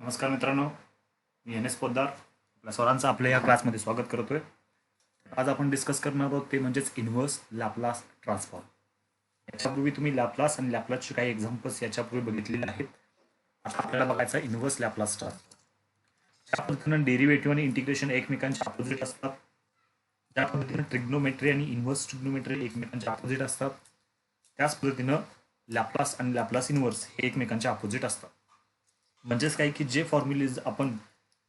नमस्कार मित्रांनो, मी N S Poddar आपल्या स्वरांचं आपल्या या क्लासमध्ये स्वागत करतोय. आज आपण डिस्कस करणार आहोत ते म्हणजेच इन्व्हर्स लॅपलास ट्रान्सफॉर्म. याच्यापूर्वी तुम्ही लॅपलास आणि लॅपलासचे काही एक्झाम्पल्स याच्यापूर्वी बघितलेले आहेत. आता आपल्याला बघायचा इन्व्हर्स लॅपलास ट्रान्सफॉर्म. ज्या पद्धतीनं डेरिव्हेटिव्ह आणि इंटिग्रेशन एकमेकांच्या अपोजिट असतात, त्या पद्धतीनं ट्रिग्नोमेट्री आणि इन्व्हर्स ट्रिग्नोमेट्री एकमेकांच्या अपोजिट असतात, त्याच पद्धतीनं लॅपलास आणि लॅपलास इन्व्हर्स हे एकमेकांच्या अपोजिट असतात. म्हणजेच काय की जे फॉर्म्युलेज आपण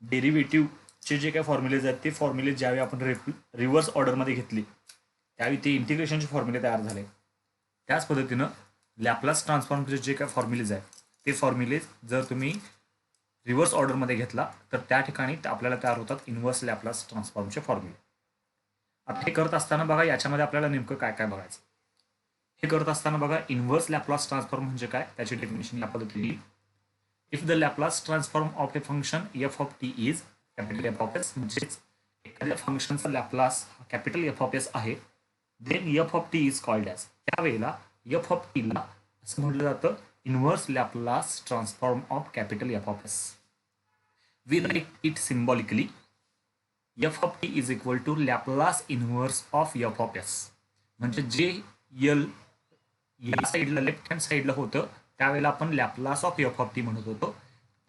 डेरिव्हेटिव्हचे जे काही फॉर्म्युलेज आहेत ते फॉर्म्युले ज्यावेळी आपण रिव्हर्स ऑर्डरमध्ये घेतली त्यावेळी ते इंटिग्रेशनचे फॉर्म्युले तयार झाले. त्याच पद्धतीनं लॅपलास ट्रान्सफॉर्मचे जे काही फॉर्म्युलेज आहेत ते फॉर्म्युलेज जर तुम्ही रिव्हर्स ऑर्डरमध्ये घेतला तर त्या ठिकाणी आपल्याला तयार होतात इन्व्हर्स लॅपलास ट्रान्सफॉर्मचे फॉर्म्युले. आता हे करत असताना बघा याच्यामध्ये आपल्याला नेमकं काय काय बघायचं. हे करत असताना बघा इन्व्हर्स लॅपलास ट्रान्सफॉर्म म्हणजे काय त्याची डेफिनेशन या पद्धतीने. If the Laplace transform of a function f of t is capital F of s, म्हणजेच एखाद्या फंक्शनचा Laplace capital F of S आहे, then F of T is called as. त्यावेळेला एफ ऑफ टी ला असं म्हटलं जातं inverse Laplace transform of capital F of S. We write it symbolically. F of T is equal to Laplace inverse of F of S. म्हणजे जे L या साईडला left hand साईडला होतं त्यावेळेला आपण Laplace of F of T म्हणत होतो.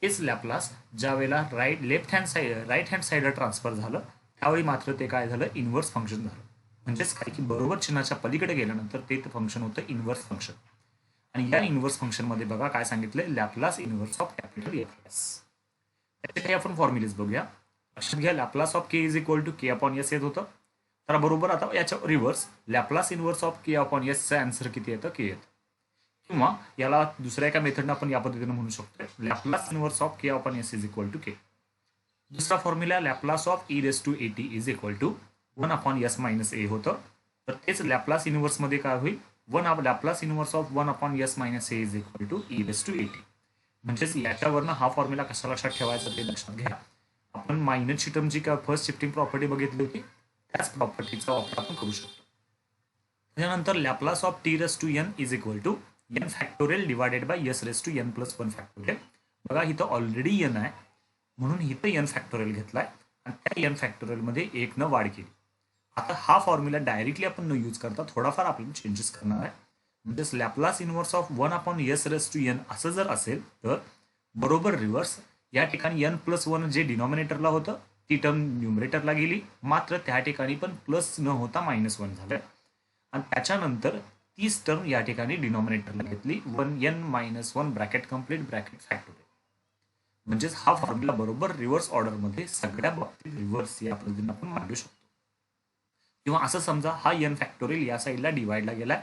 तेच लॅपलास ज्या वेळेला राईट हँड साईडला ट्रान्सफर झालं त्यावेळी मात्र ते काय झालं इन्व्हर्स फंक्शन झालं. म्हणजेच काय की बरोबर चिन्हाच्या पलीकडे गेल्यानंतर ते फंक्शन होतं इन्व्हर्स फंक्शन. आणि या इन्व्हर्स फंक्शनमध्ये बघा काय सांगितलं Laplace inverse of capital F of S. त्याचे काही आपण फॉर्म्युलेज बघूया. लक्षात घ्या Laplace of K is equal to K upon S येत होतं. तर बरोबर आता याच्या reverse Laplace inverse of K upon एसचं आन्सर किती येतं के येतं. किंवा याला दुसऱ्या एका मेथडनं आपण या पद्धतीने म्हणू शकतो Laplace inverse of K upon s is equal to k. दुसरा formula Laplace of e raise to a t is equal to 1 upon s minus a होतं. तर तेच लॅपलास इन्व्हर्समध्ये काय होईल Laplace inverse of 1 upon s minus a is equal to e raise to a t. म्हणजेच याच्यावरनं हा formula कशा लक्षात ठेवायचा ते लक्षात घ्या. आपण मायनसची टर्म जी काय फर्स्ट शिफ्टिंग प्रॉपर्टी बघितली होती त्याच प्रॉपर्टीचा वापर आपण करू शकतो. त्यानंतर Laplace of T raise to N is equal to n factorial divided by s raise to n plus 1 factorial. बघा इथं ऑलरेडी n आहे म्हणून इथं n फॅक्टोरियल घेतलाय आणि त्या n फॅक्टोरियलमध्ये 1 न वाढ केली. आता हा फॉर्म्युला डायरेक्टली आपण न यूज करता थोडाफार आपल्याला चेंजेस करणार आहे. म्हणजेच Laplace inverse of 1 upon s raise to n असं जर असेल तर बरोबर रिव्हर्स या ठिकाणी n प्लस 1 जे डिनॉमिनेटरला होतं ती टर्म न्यूमरेटरला गेली, मात्र त्या ठिकाणी पण प्लस न होता -1 झालं आणि त्याच्यानंतर तीच टर्म या ठिकाणी डिनॉमिनेटरला घेतली 1n-1 bracket complete bracket factorial. म्हणजेच हा फॉर्म्युला बरोबर रिव्हर्स ऑर्डरमध्ये सगळ्या बाबतीत रिव्हर्स या पद्धतीने आपण मांडू शकतो. किंवा असं समजा हा n फॅक्टोरियल या साईडला डिवाइडला गेला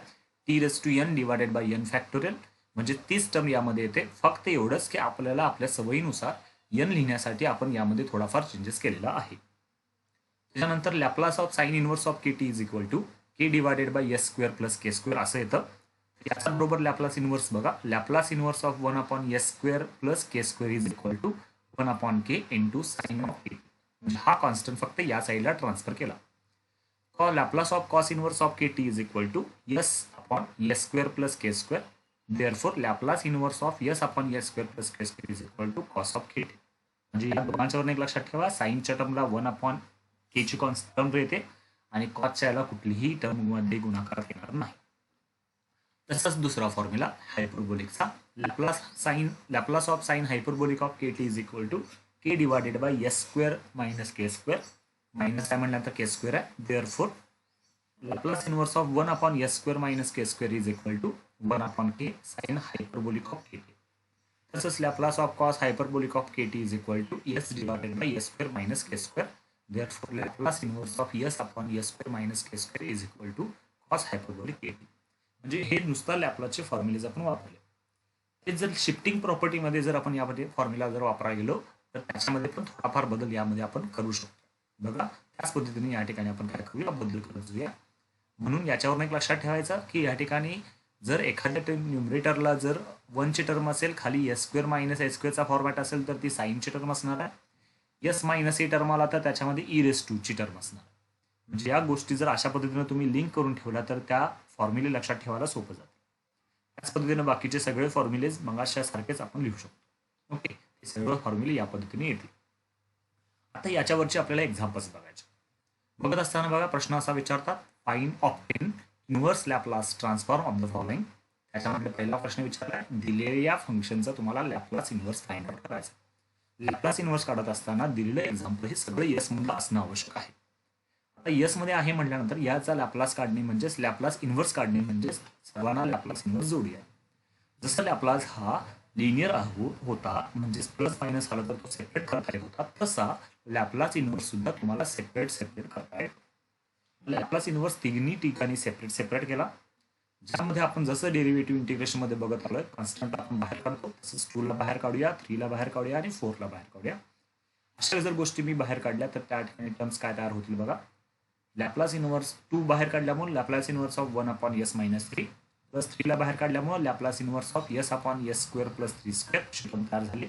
T raise to n divided by n factorial. म्हणजे तीच टर्म यामध्ये येते. फक्त एवढंच की आपल्याला आपल्या सवयीनुसार n लिहिण्यासाठी आपण यामध्ये थोडाफार चेंजेस केलेला आहे. त्याच्यानंतर Laplace of sine inverse of K t is equal to k divided by s square plus K square असं येतं. याचा बरोबर लॅपलास इन्व्हर्स बघा Laplace inverse of 1 upon S square plus K square is equal to 1 upon k into sine of k. म्हणजे हा constant फक्त या साईडला ट्रान्सफर केला. Laplace of cos inverse of K t is equal to s upon S square plus K square. Therefore Laplace inverse of S upon S square plus K square is equal to cos of K T. म्हणजे या दोघांच्यावर एक लक्षात ठेवा साईनच्या टर्मला 1 upon के ची term येते आणि कॉसच्या याला कुठलीही टर्म मध्ये गुणाकार येणार नाही. तसंच दुसरा फॉर्म्युला हायपरबोलिकचा Laplace of sine hyperbolic of K t is equal to k divided by s square minus k square. Minus काय म्हटल्यानंतर के स्क्वेअर आहे. Therefore Laplace inverse of 1 upon S square minus k square is equal to 1 upon k sine hyperbolic of K t. तसंच Laplace of cos hyperbolic of K t is equal to s divided by s square minus k square. Therefore, Laplace inverse of s upon s square minus k square is equal to cos hyperbolic kt. म्हणजे हे नुसतं लॅपलासचे formulas आपण वापरले. हे जर shifting प्रॉपर्टीमध्ये जर आपण यामध्ये फॉर्म्युला जर वापरायला गेलो तर त्याच्यामध्ये पण थोडाफार बदल यामध्ये आपण करू शकतो. बघा त्याच पद्धतीने या ठिकाणी आपण काय करूया बदल करत जाऊया. म्हणून याच्यावर एक लक्षात ठेवायचं की या ठिकाणी जर एखाद्या टर्म न्यूमरेटरला जर 1 ची टर्म असेल खाली एस स्क्वेअर मायनस एस स्क्वेअरचा फॉर्मॅट असेल तर ती साईनची टर्म असणार आहे. एस मायनस ए टर्म आला तर त्याच्यामध्ये ई रेस टू ची टर्म असणार. म्हणजे या गोष्टी जर अशा पद्धतीने तुम्ही लिंक करून ठेवला तर त्या फॉर्म्युले लक्षात ठेवायला सोपं जाते. त्याच पद्धतीने बाकीचे सगळे फॉर्म्युलेज मगाशा सारखेच आपण लिहू शकतो. ओके. हे सगळं फॉर्म्युले या पद्धतीने येतील. आता याच्यावरचे आपल्याला एक्झाम्पल्स बघायचे. बघत असताना बघा प्रश्न असा विचारतात, find obtain inverse Laplace transform of the following. त्याच्यामध्ये पहिला प्रश्न विचारला, दिलेल्या फंक्शनचा तुम्हाला लॅपलास इन्व्हर्स फाइंड आउट करायचा. लॅपलास इन्व्हर्स काढत असताना दिलेलं एक्झाम्पल हे सगळं येस मध्ये असणं आवश्यक आहे. आता येस मध्ये आहे म्हटल्यानंतर याचा लॅपलास काढणे म्हणजेच लॅपलास इन्व्हर्स काढणे म्हणजेच सर्वांना लॅपलास इन्व्हर्स जोडूया. जसं लॅपलास हा लिनियर होता म्हणजेच प्लस मायनस आला तर तो सेपरेट करता येत होता, तसा लॅपलास इन्व्हर्स सुद्धा तुम्हाला सेपरेट करता येतो. लॅपलास इन्व्हर्स तिन्ही ठिकाणी सेपरेट केला, ज्यामध्ये आपण जसं डेरिव्हेटिव्ह इंटिग्रेशन मध्ये बघत आलोय, कॉन्स्टंट आपण बाहेर काढतो तसंच 2 ला बाहेर काढूया, 3 ला बाहेर काढूया आणि 4 ला बाहेर काढूया. अशा जर गोष्टी मी बाहेर काढल्या तर त्या ठिकाणी टर्म्स काय तयार होतील बघा. लॅपलास इन्व्हर्स 2 बाहेर काढल्यामुळे Laplace inverse of 1 upon s minus 3 plus 3 ला बाहेर काढल्यामुळे Laplace inverse of S upon S square plus 3 square अशी टर्म तयार झाली.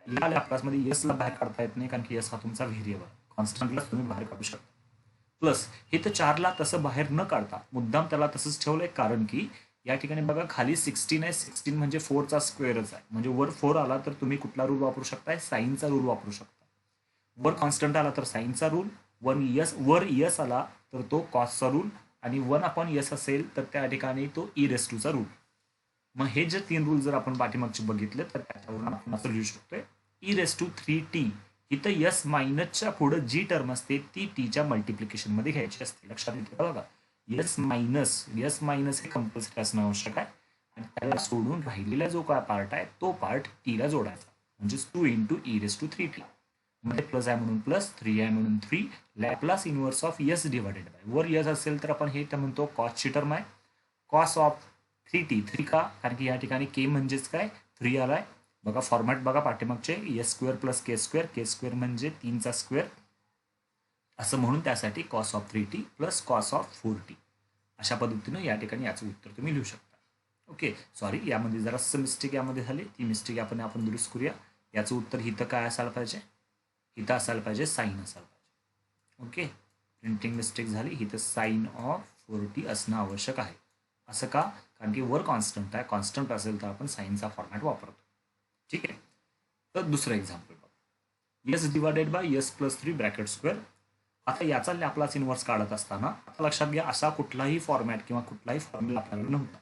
या लॅपलासमध्ये एस ला बाहेर काढता येत नाही, कारण की एस हा तुमचा व्हेरिएबल, कॉन्स्टंटला तुम्ही बाहेर काढू शकता. प्लस हे तर 4 ला तसं बाहेर न काढता मुद्दाम त्याला तसंच ठेवलंय, कारण की या ठिकाणी बघा खाली 16 आहे, 16 म्हणजे 4चा स्क्वेअरच आहे, म्हणजे वर 4 आला तर तुम्ही कुठला रूल वापरू शकताय, साईनचा रूल वापरू शकता. वर कॉन्स्टंट आला तर साईनचा रूल, वर यस आला तर तो कॉसचा रूल, आणि 1 अपॉन यस असेल तर त्या ठिकाणी तो ई रेस टूचा रूल. मग हे जे 3 रूल जर आपण पाठीमागचे बघितले तर त्याच्यावरून आपण असं लिहू शकतोय, ई रेस टू 3t. इथं यस मायनसच्या पुढे जी टर्म असते ती टीच्या मल्टिप्लिकेशन मध्ये घ्यायची असते. लक्षात येते बघा, यस मायनस हे कंपल्सरी असणं आवश्यक आहे, आणि त्याला सोडून राहिलेला जो काय पार्ट आहे तो पार्ट टीला जोडायचा, म्हणजेच 2 into E raise to 3t. मध्ये प्लस आहे म्हणून प्लस, 3 आहे म्हणून 3, Laplace inverse of yes divided by, वर यस असेल तर आपण हे म्हणतो कॉसची टर्म आहे, कॉस ऑफ 3t. 3 का, कारण की या ठिकाणी के म्हणजेच काय 3 आलाय. बघा फॉर्मॅट बघा पाठीमागचे, एस स्क्वेअर प्लस के स्क्वेअर म्हणजे 3चा स्क्वेअर असं, म्हणून त्यासाठी cos of 3t plus cos of 4t. अशा पद्धतीनं या ठिकाणी याचं उत्तर तुम्ही लिहू शकता. ओके, सॉरी यामध्ये जरासं मिस्टेक यामध्ये झाली, ती मिस्टेक आपण दुरुस्त करूया. याचं उत्तर हिथं काय असायला पाहिजे, इथं असायला पाहिजे साईन असायला पाहिजे. ओके, प्रिंटिंग मिस्टेक झाली, इथं साईन ऑफ 4t असणं आवश्यक आहे. असं का, कारण की वर कॉन्स्टंट आहे, कॉन्स्टंट असेल तर आपण साईनचा फॉर्मॅट वापरतो. ठीक आहे, तर दुसरं एक्झाम्पल बघा, yes divided by yes plus 3 bracket square. आता याचा लॅपलास इन्व्हर्स काढत असताना आता लक्षात घ्या, असा कुठलाही फॉर्मॅट किंवा कुठलाही फॉर्म्युला आपल्याला नव्हता.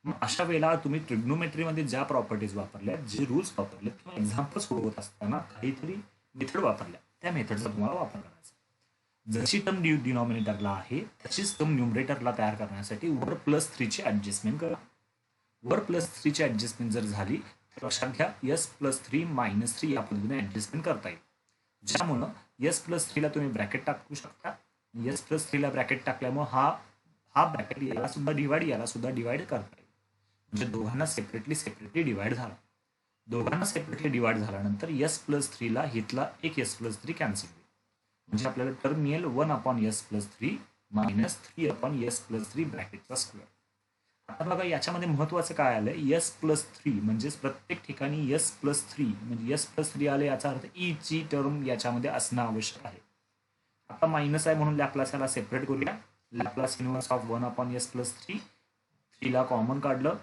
मग अशा वेळेला तुम्ही ट्रिग्नोमेट्रीमध्ये ज्या प्रॉपर्टीज वापरल्या, जे रूल्स वापरले किंवा एक्झाम्पल सोडवत असताना काहीतरी मेथड वापरल्या, त्या मेथडचा तुम्हाला वापर करायचा. जशी टर्म डिनॉमिनेटरला आहे तशीच टर्म न्यूमरेटरला तयार करण्यासाठी वर प्लस 3 ची ऍडजस्टमेंट करा. वर प्लस 3 ची ऍडजस्टमेंट जर झाली तर लक्षात घ्या, यस प्लस 3 मायनस 3 या पद्धतीने ऍडजस्टमेंट करता येईल, ज्यामुळं यस प्लस 3 ला तुम्ही ब्रॅकेट टाकू शकता. यस प्लस 3 ला ब्रॅकेट टाकल्यामुळे हा ब्रॅकेट याला सुद्धा डिवाइड करता येईल, म्हणजे दोघांना सेपरेटली डिवाइड झाला. दोघांना सेपरेटली डिवाइड झाल्यानंतर यस प्लस 3 ला हितला एक यस प्लस 3 कॅन्सल होईल, म्हणजे आपल्याला टर्म मिळेल 1 upon s plus 3 minus 3 upon s plus 3 ब्रॅकेटचा स्क्वेअर. आता बघा याच्यामध्ये महत्वाचं काय आलंय, यस प्लस 3 म्हणजेच प्रत्येक ठिकाणी यस प्लस 3 म्हणजे यस प्लस 3 आले, याचा अर्थ ई ची टर्म याच्यामध्ये असणं आवश्यक आहे. आता मायनस आहे म्हणून लॅपलास याला सेपरेट करूया. Laplace inverse of 1 upon s plus 3, 3 ला कॉमन काढलं,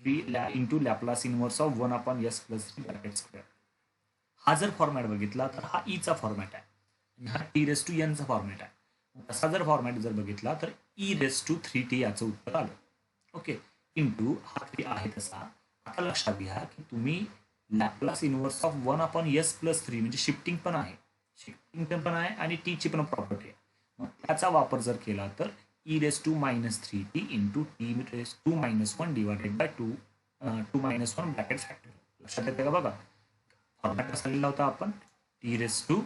3 into Laplace inverse of 1 upon s plus 3 bracket square. हा जर फॉर्मॅट बघितला तर हा ईचा फॉर्मॅट आहे, हा टी रेस टू एन चा फॉर्मॅट आहे. तसा जर फॉर्मॅट जर बघितला तर ई रेस टू 3t याचं उत्तर आलं. ओके, इंटू हा 3 आहे तसा. आता लक्षात घ्या की तुम्ही Laplace inverse of 1 upon s plus 3 म्हणजे शिफ्टिंग पण आहे आणि टी ची पण प्रॉपर्टी आहे. मग त्याचा वापर जर केला तर E raise to minus 3t into T raise to minus 1 divided by 2 minus 1 bracket factor. लक्षात येते का बघा, फॉर्मॅट कसा लिहिला होता आपण, T raise to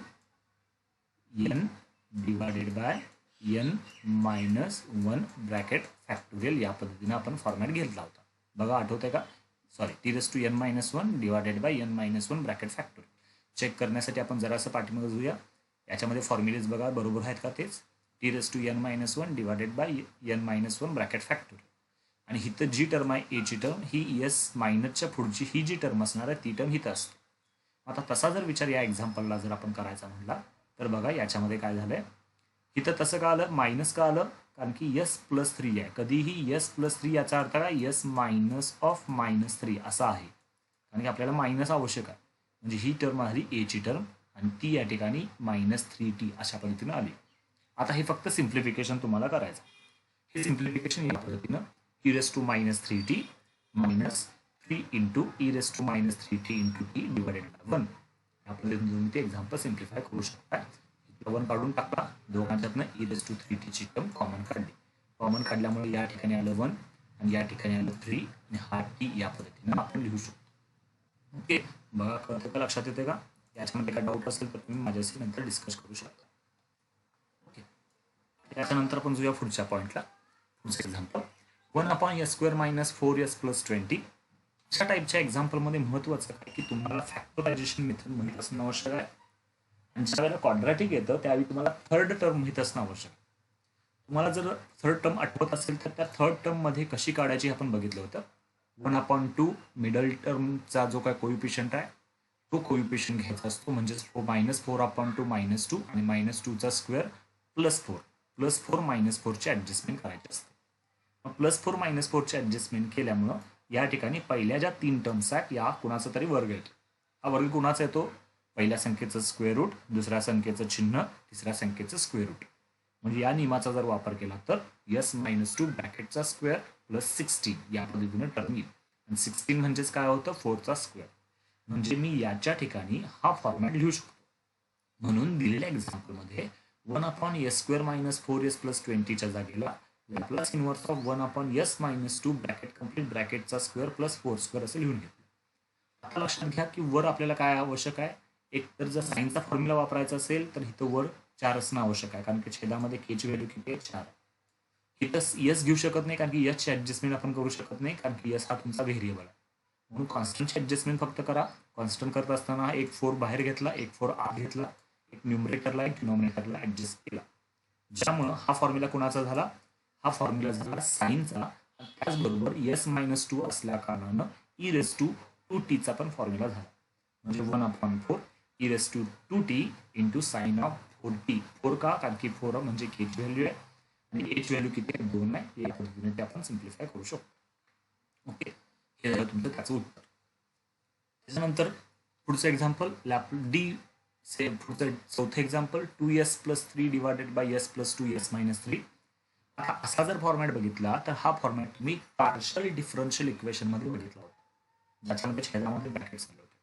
N divided by N minus 1 bracket factorial, या पद्धतीने आपण फॉर्मॅट घेतला होता. बघा आठवतंय का, sorry, T raise to N minus 1 divided by N minus 1 bracket factorial. Check करण्यासाठी आपण जरासं पाठीमागे जाऊया, याच्यामध्ये फॉर्म्युलेज बघा बरोबर आहेत का तेच. T raise to N minus 1 divided by N minus 1 bracket factorial, आणि हिथं जी टर्म आहे एची टर्म ही एस मायनसच्या पुढची ही जी टर्म असणार आहे ती टर्म हिथं असते. आता तसा जर विचार या एक्झाम्पलला जर आपण करायचा म्हणला तर बघा याच्यामध्ये काय झालंय, इथं तसं का आलं, मायनस का आलं, कारण की यस प्लस 3 आहे. कधीही यस प्लस 3 याचा अर्थ काय, यस मायनस ऑफ मायनस 3 असा आहे, कारण की आपल्याला मायनस आवश्यक आहे. म्हणजे ही टर्म आली एची टर्म आणि ती या ठिकाणी -3t अशा पद्धतीनं आली. आता हे फक्त सिम्प्लिफिकेशन तुम्हाला करायचं. हे सिम्प्लिफिकेशन या पद्धतीनं e⁻³ -3 into e⁻³ into t divided by 1 या पद्धतीने तुम्ही ते एक्झाम्पल सिम्प्लिफाय करू शकता. 1 काढून टाकला, दोघांच्यातनं e⁻³ ची टर्म कॉमन काढली. कॉमन काढल्यामुळे या ठिकाणी आलं 1 आणि या ठिकाणी आलं 3 आणि हा t या पद्धतीनं आपण लिहू शकतो. ओके, बघा कळतं का, लक्षात येते का? याच्यामध्ये काय डाऊट असेल तर तुम्ही माझ्याशी नंतर डिस्कस करू शकता. ओके, त्याच्यानंतर आपण जाऊया पुढच्या पॉईंटला. पुढचं एक्झाम्पल 1/s² - 4s + 20. अशा टाईपच्या एक्झाम्पलमध्ये महत्त्वाचं काय की तुम्हाला फॅक्टरायझेशन मेथड माहीत असणं आवश्यक आहे. आणि ज्या वेळेला क्वाड्रॅटिक येतं त्यावेळी तुम्हाला थर्ड टर्म माहीत असणं आवश्यक आहे. तुम्हाला जर थर्ड टर्म आठवत असेल तर त्या थर्ड टर्ममध्ये कशी काढायची आपण बघितलं होतं. 1/2 मिडल टर्मचा जो काय कोइफिशियंट आहे तो कोइफिशियंट घ्यायचा असतो, म्हणजे -4/2 -2 आणि -2चा स्क्वेअर +4 +4 -4ची ॲडजस्टमेंट करायची असते. मग +4 -4ची ॲडजस्टमेंट केल्यामुळं या ठिकाणी पहिल्या ज्या 3 टर्म्स आहेत या कुणाचा तरी वर्ग येतो. हा वर्ग कुणाचा येतो? पहिल्या संख्येचं स्क्वेअर रूट, दुसऱ्या संख्येचं चिन्ह, तिसऱ्या संख्येचं स्क्वेअर रूट. म्हणजे या नियमाचा जर वापर केला तर s-2 ब्रॅकेटचा स्क्वेअर +16 या पद्धतीनं टर्म येईल. आणि 16 म्हणजेच काय होतं? 4चा स्क्वेअर. म्हणजे मी याच्या ठिकाणी हा फॉर्मॅट लिहू शकतो. म्हणून दिलेल्या एक्झाम्पलमध्ये 1/s² - 4s + 20च्या जागेला Laplace inverse of 1/s - 2 bracket complete ब्रॅकेटचा स्क्वेअर +4² असं लिहून घेतलं. आता लक्षात घ्या की वर आपल्याला काय आवश्यक आहे? एक तर जर साईनचा फॉर्म्युला वापरायचा असेल तर इथं वर 4 असणं आवश्यक आहे, कारण की छेदामध्ये k ची व्हॅल्यू किती आहे? 4. इथं यस घेऊ शकत नाही कारण की यसची ॲडजस्टमेंट आपण करू शकत नाही, कारण की यस हा तुमचा व्हेरिएबल आहे. म्हणून कॉन्स्टंटची ॲडजस्टमेंट फक्त करा. कॉन्स्टंट करत असताना एक 4 बाहेर घेतला, एक 4 आत घेतला, एक न्यूमरेटरला एक डिनॉमिनेटरला ॲडजस्ट केला. ज्यामुळं हा फॉर्म्युला कुणाचा झाला? हा फॉर्म्युला झाला साईनचा. त्याचबरोबर s-2 असल्या कारणानं e⁻²t पण फॉर्म्युला झाला. म्हणजे 1/4 e⁻²t into sine of 4t. 4 का? कारण की 4 म्हणजे k ची व्हॅल्यू आहे आणि एच व्हॅल्यू किती आहे? 2 आहे. या पद्धतीने ते आपण सिम्प्लिफाय करू शकतो. ओके, हे झालं तुमचं त्याचं उत्तर. त्याच्यानंतर पुढचं एक्झाम्पल पुढचं चौथं example 2s + 3 divided by s + 2s - 3. आता असा जर फॉर्मॅट बघितला तर हा फॉर्मॅट तुम्ही पार्शल डिफरन्शियल इक्वेशन मध्ये बघितला होता, ज्याच्यामध्ये छेदामध्ये ब्रॅकेट्स आले होते.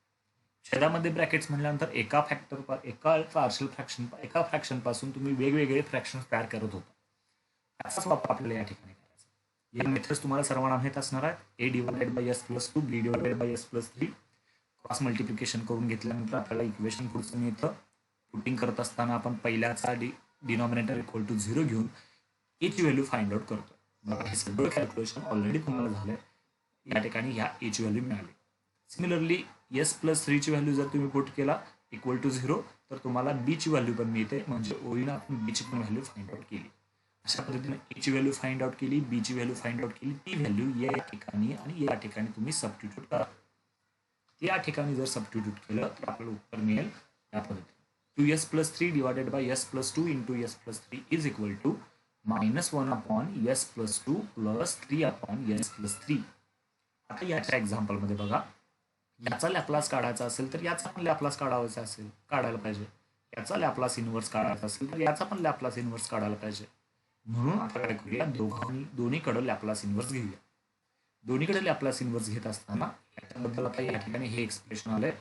छेदामध्ये ब्रॅकेट्स म्हटल्यानंतर एका फ्रॅक्शन पासून तुम्ही वेगवेगळे फ्रॅक्शन तयार करत होता. त्याचाच वापर आपल्याला या ठिकाणी करायचा. हे मेथड्स तुम्हाला सर्वांना माहीत असणार आहेत. a divided by s + 2, b divided by s + 3. Cross multiplication करून घेतल्यानंतर आपल्याला इक्वेशन पुढचं मिळतं. पुटिंग करत असताना आपण पहिल्याचा डिनॉमिनेटर = 0 घेऊन a ची व्हॅल्यू फाइंड आउट करतो. बघा हे सगळं कॅल्क्युलेशन ऑलरेडी तुम्हाला झालंय. या ठिकाणी ह्या a ची व्हॅल्यू मिळाली. सिमिलरली s + 3 ची व्हॅल्यू जर तुम्ही पुट केला =0 तर तुम्हाला b ची व्हॅल्यू पण मिळते. म्हणजे ओळीनं आपण b ची पण व्हॅल्यू फाइंड आउट केली. अशा पद्धतीने a ची व्हॅल्यू फाइंड आउट केली, b ची व्हॅल्यू फाइंड आउट केली. ती व्हॅल्यू या ठिकाणी आणि या ठिकाणी तुम्ही सबस्टिट्यूट करा. या ठिकाणी जर सबस्टिट्यूट केलं तर आपल्याला उत्तर मिळेल या पद्धतीने. 2s + 3 divided by s + 2 into s + 3 is equal to -1/s + 2 + 3/s + 3. आता याच्या एक्झाम्पलमध्ये बघा, याचा लॅप्लास काढायचा असेल तर याचा पण लॅप्लास काढायला पाहिजे. याचा लॅप्लास इन्व्हर्स काढायचा असेल तर याचा पण लॅप्लास इन्व्हर्स काढायला पाहिजे. म्हणून आता काय करूया, दोन्हीकडे लॅप्लास इन्व्हर्स घेऊया. दोन्हीकडे लॅप्लास इन्व्हर्स घेत असताना याच्याबद्दल आता या ठिकाणी हे एक्सप्रेशन आलंय,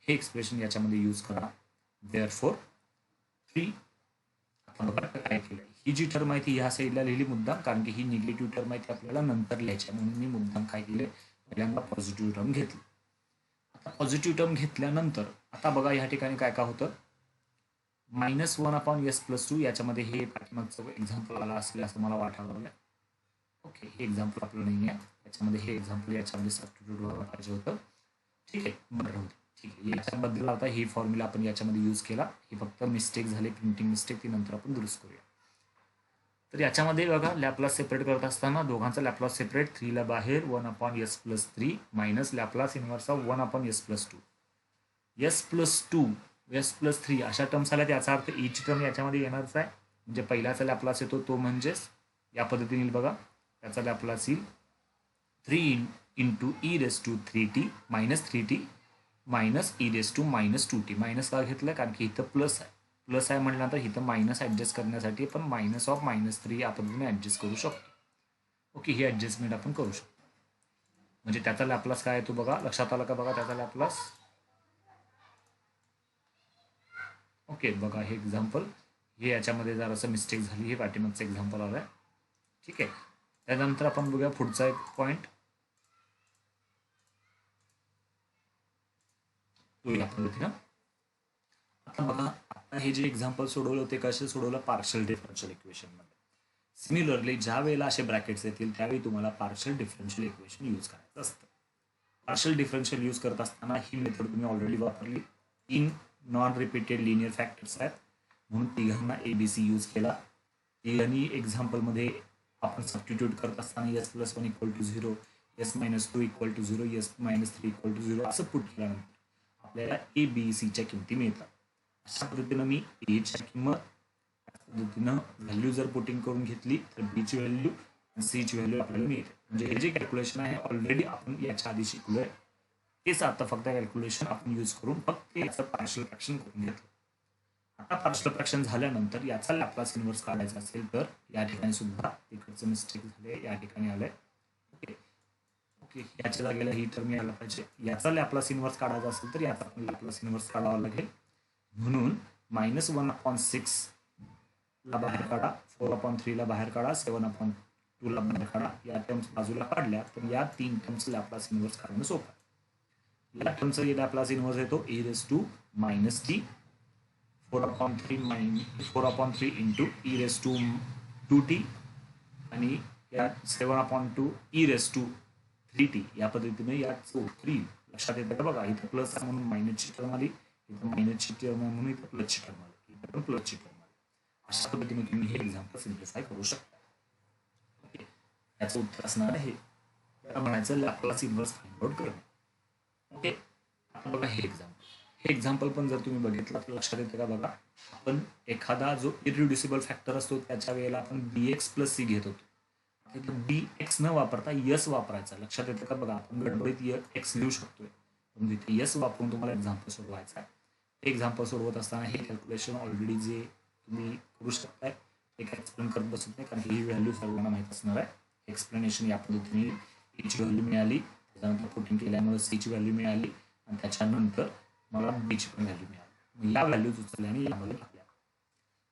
हे एक्सप्रेशन याच्यामध्ये यूज करा. देअरफॉर 3 आपण बघा काय केलं, ही जी टर्म आहे ती ह्या साईडला लिहिली मुद्दाम, कारण की ही निगेटिव्ह टर्म आहे ती आपल्याला नंतर लिहायची आहे. म्हणून मी मुद्दाम काय केले, पहिल्यांदा पॉझिटिव्ह टर्म घेतली. आता पॉझिटिव्ह टर्म घेतल्यानंतर आता बघा या ठिकाणी काय काय होतं, -1/s + 2 याच्यामध्ये हे पाठीमागचं एक्झाम्पल आला असेल असं मला वाटायला लागलं. ओके, हे एक्झाम्पल आपलं नाही आहे, याच्यामध्ये हे एक्झाम्पल याच्यामध्ये सबस्टिट्यूट व्हायला पाहिजे होतं. ठीक आहे, बरं राहू दे. ठीक आहे, याच्याबद्दल आता ही फॉर्म्युला आपण याच्यामध्ये यूज केला. ही फक्त मिस्टेक झाली, प्रिंटिंग मिस्टेक, ती नंतर आपण दुरुस्त करूया. तर याच्यामध्ये बघा लॅप्लास सेपरेट करत असताना दोघांचा लॅप्लास सेपरेट, 3 ला बाहेर 1/s + 3 minus Laplace inverse of 1/s + 2. s + 2 s + 3 अशा टर्म्स आल्या, याचा अर्थ ईच टर्म याच्यामध्ये येणारच आहे. म्हणजे पहिल्याचा लॅप्लास येतो तो म्हणजेच या पद्धतीने बघा, त्याचा लॅप्लास येईल 3 × e⁻³ - 3t minus E raise to minus 2t. Minus का घेतलं कारण की इथं प्लस आहे. प्लस आहे म्हटल्यानंतर इथं मायनस ॲडजस्ट करण्यासाठी आपण मायनस ऑफ -3 या पद्धतीने ॲडजस्ट करू शकतो. ओके, ही ॲडजस्टमेंट आपण करू शकतो. म्हणजे त्याचा लॅपलास काय आहे तो बघा, लक्षात आलं का बघा त्याचा लॅपलास. ओके, बघा हे एक्झाम्पल, हे याच्यामध्ये जरासं मिस्टेक झाली, हे पाठीमागचं एक्झाम्पल आलं आहे. ठीक आहे, त्यानंतर आपण बघूया पुढचा एक पॉईंट. या पद्धतीनं आता बघा, आता हे जे एक्झाम्पल सोडवलं ते कसे सोडवलं, पार्शियल डिफरन्शियल इक्वेशनमध्ये. सिमिलरली ज्या वेळेला असे ब्रॅकेट्स येतील त्यावेळी तुम्हाला पार्शियल डिफरन्शियल इक्वेशन यूज करायचं असतं. पार्शियल डिफरन्शियल यूज करत असताना ही मेथड तुम्ही ऑलरेडी वापरली. 3 नॉन रिपीटेड लिनियर फॅक्टर्स आहेत म्हणून तिघांना ABC यूज केला. तिघांनी एक्झाम्पलमध्ये आपण सबस्टिट्यूट करत असताना s+1 = 0, s-2 = 0, s-3 = 0 असं पुट केल्यानंतर आपल्याला ABCच्या किमती मिळतात. अशा पद्धतीनं मी एच्या किंमत पद्धतीनं व्हॅल्यू जर पुटिंग करून घेतली तर बीची व्हॅल्यू आणि सीची व्हॅल्यू आपल्याला मिळते. म्हणजे हे जे कॅल्क्युलेशन आहे ऑलरेडी आपण याच्या आधी शिकलोय, तेच आता फक्त कॅल्क्युलेशन आपण यूज करून फक्त याचं पार्शियल फ्रॅक्शन करून घेतलं. आता पार्शियल फ्रॅक्शन झाल्यानंतर याचा लॅपलास इन्व्हर्स काढायचा असेल तर या ठिकाणी सुद्धा तिकडचं मिस्टेक झाले, या ठिकाणी आलंय. ओके ओके, याच्या जागेला ही टर्म यायला पाहिजे. याचा लॅपलास इन्व्हर्स काढायचा असेल तर याचा पण लॅपलास इन्व्हर्स काढावा लागेल. म्हणून -1/6 ला बाहेर काढा, 4/3 ला बाहेर काढा, 7/2 ला बाहेर काढा. या टर्म्स बाजूला काढल्या तर या 3 टर्म्स लॅपलास इन्व्हर्स काढणं सोपं आहे. या टर्मचा लॅपलास इन्व्हर्स येतो e⁻⁻t 4/3 इंटू e⁻²t आणि या 7/2 e⁻3t या पद्धतीने या 3 लक्षात येतं का बघा, इथं प्लस म्हणून मायनसची टर्म आली, इथं मायनसची टर्म म्हणून इथं प्लसची टर्म आली, इथं पण प्लसची टर्म आली. अशा पद्धतीने तुम्ही हे एक्झाम्पल सिम्प्लिफाय करू शकता. ओके, याचं उत्तर असणार आहे त्याला म्हणायचं लॅपलास इन्व्हर्स फाइंड आउट करणं. ओके, आता बघा हे एक्झाम्पल पण जर तुम्ही बघितलं तर लक्षात येतं का बघा, आपण एखादा जो इरिड्युसिबल फॅक्टर असतो त्याच्या वेळेला आपण bx + c घेत होतो. bx न वापरता यस वापरायचा. लक्षात येतं का बघा, आपण गडबडीत x लिहू शकतोय पण तिथे यस वापरून तुम्हाला एक्झाम्पल सोडवायचा आहे. हे एक्झाम्पल सोडवत असताना हे कॅल्क्युलेशन ऑलरेडी जे तुम्ही करू शकताय ते एक्सप्लेन करत बसत नाही कारण ही व्हॅल्यू सर्वांना माहीत असणार आहे. एक्सप्लेनेशन या पद्धतीने ची व्हॅल्यू मिळाली, त्याच्यानंतर पुटिंग केल्यामुळे सीची व्हॅल्यू मिळाली आणि त्याच्यानंतर मला बीची पण व्हॅल्यू मिळाली. या व्हॅल्यूज उचलल्या आणि यामध्ये टाकल्या.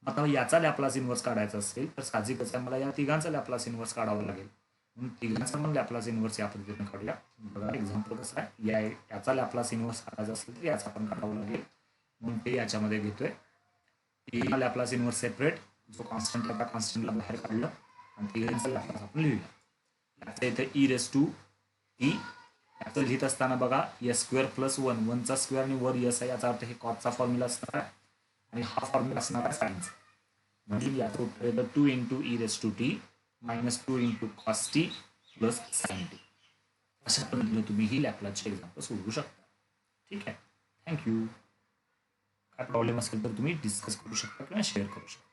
आता याचा लॅपलास इन्व्हर्स काढायचा असेल तर साहजिकच आहे मला या तिघांचा लॅपलास इन्व्हर्स काढावा लागेल. म्हणून तिघांचा पण लॅपलास इन्व्हर्स या पद्धतीने काढूया. बघा एक्झाम्पल कसं आहे, याचा लॅपलास इन्व्हर्स काढायचा असेल तर याचा पण काढावा लागेल. म्हणून ते याच्यामध्ये घेतोय. लॅपलास इन्व्हर्स सेपरेट, जो कॉन्स्टंट आहे त्या कॉन्स्टंटला बाहेर काढलं आणि तिघांचा लॅपलास आपण लिहूया. याचा इथे e⁻t याचं लिहित असताना बघा s² + 1, 1चा स्क्वेअर आणि वर यस आहे, याचा अर्थ हे कॉसचा फॉर्म्युला असणार आहे आणि हा फॉर्म्युला असणार आहे साईनचा. म्हणजे याचं उत्तर येतं 2 × e⁻t -2 × cos t + sin t. अशा पद्धतीने तुम्ही ही लॅपलासचे एक्झाम्पल सोडवू शकता. ठीक आहे, थँक्यू. काय प्रॉब्लेम असेल तर तुम्ही डिस्कस करू शकता किंवा शेअर करू शकता.